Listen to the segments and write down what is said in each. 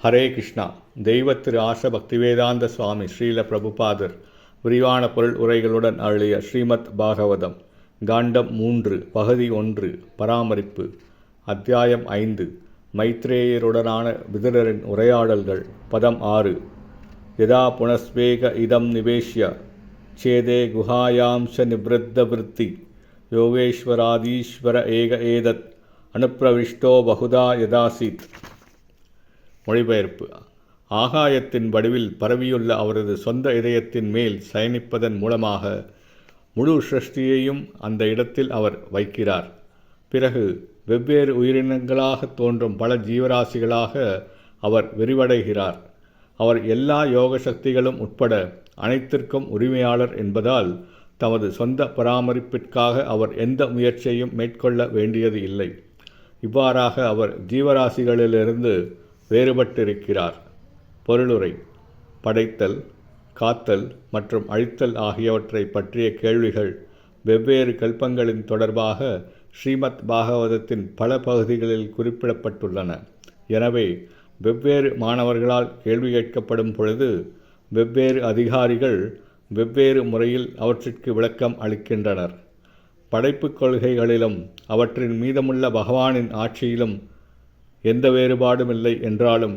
ஹரே கிருஷ்ணா. தெய்வ திரு ஆச பக்திவேதாந்த சுவாமி ஸ்ரீல பிரபுபாதர் விரிவான பொருள் உரைகளுடன் அருளிய ஸ்ரீமத் பாகவதம் காண்டம் 3 பகுதி 1 பராமரிப்பு அத்தியாயம் 5 மைத்ரேயருடனான விதுரரின் உரையாடல்கள் பதம் 6 யதா புனஸ்வேக இதம் நிவேஷ்ய சேதே குஹாயாம்ச நிவ்ருத்த விருத்தி யோகேஸ்வராதீஸ்வர ஏக ஏதத் அனுப்பிரவிஷ்டோ பகுதா யதாசீத். மொழிபெயர்ப்பு. ஆகாயத்தின் வடிவில் பரவியுள்ள அவரது சொந்த இதயத்தின் மேல் சயனிப்பதன் மூலமாக முழு சிருஷ்டியையும் அந்த இடத்தில் அவர் வைக்கிறார். பிறகு வெவ்வேறு உயிரினங்களாக தோன்றும் பல ஜீவராசிகளாக அவர் விரிவடைகிறார். அவர் எல்லா யோக சக்திகளும் உட்பட அனைத்திற்கும் உரிமையாளர் என்பதால் தமது சொந்த பராமரிப்பிற்காக அவர் எந்த முயற்சியையும் மேற்கொள்ள வேண்டியது இல்லை. இவ்வாறாக அவர் ஜீவராசிகளிலிருந்து வேறுபட்டிருக்கிறார். பொருளுரை. படைத்தல், காத்தல் மற்றும் அழித்தல் ஆகியவற்றை பற்றிய கேள்விகள் வெவ்வேறு கல்பங்களின் தொடர்பாக ஸ்ரீமத் பாகவதத்தின் பல பகுதிகளில் குறிப்பிடப்பட்டுள்ளன. எனவே வெவ்வேறு மாணவர்களால் கேள்வி கேட்கப்படும் பொழுது வெவ்வேறு அதிகாரிகள் வெவ்வேறு முறையில் அவற்றிற்கு விளக்கம் அளிக்கின்றனர். படைப்புக் கொள்கைகளிலும் அவற்றின் மீதமுள்ள பகவானின் ஆட்சியிலும் எந்த வேறுபாடுமில்லை என்றாலும்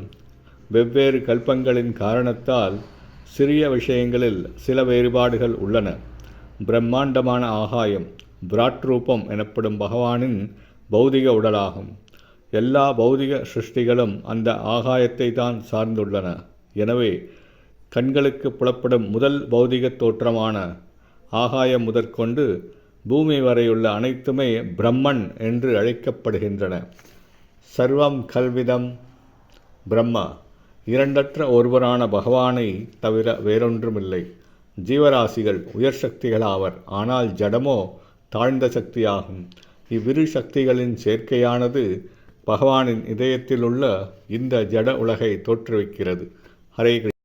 வெவ்வேறு கல்பங்களின் காரணத்தால் சிறிய விஷயங்களில் சில வேறுபாடுகள் உள்ளன. பிரம்மாண்டமான ஆகாயம் விராட்-ரூபம் எனப்படும் பகவானின் பௌதிக உடலாகும். எல்லா பௌதிக சிருஷ்டிகளும் அந்த ஆகாயத்தை தான் சார்ந்துள்ளன. எனவே கண்களுக்கு புலப்படும் முதல் பௌதிக தோற்றமான ஆகாயம் முதற்கொண்டு பூமி வரையுள்ள அனைத்துமே பிரம்மன் என்று அழைக்கப்படுகின்றன. சர்வம் கல்விதம் பிரம்மா. இரண்டற்ற ஒருவரான பகவானை தவிர வேறொன்றுமில்லை. ஜீவராசிகள் உயர் சக்திகளாவர், ஆனால் ஜடமோ தாழ்ந்த சக்தியாகும். இவ்விரு சக்திகளின் சேர்க்கையானது பகவானின் இதயத்திலுள்ள இந்த ஜட உலகை தோற்றுவிக்கிறது. ஹரே கிருஷ்ணா.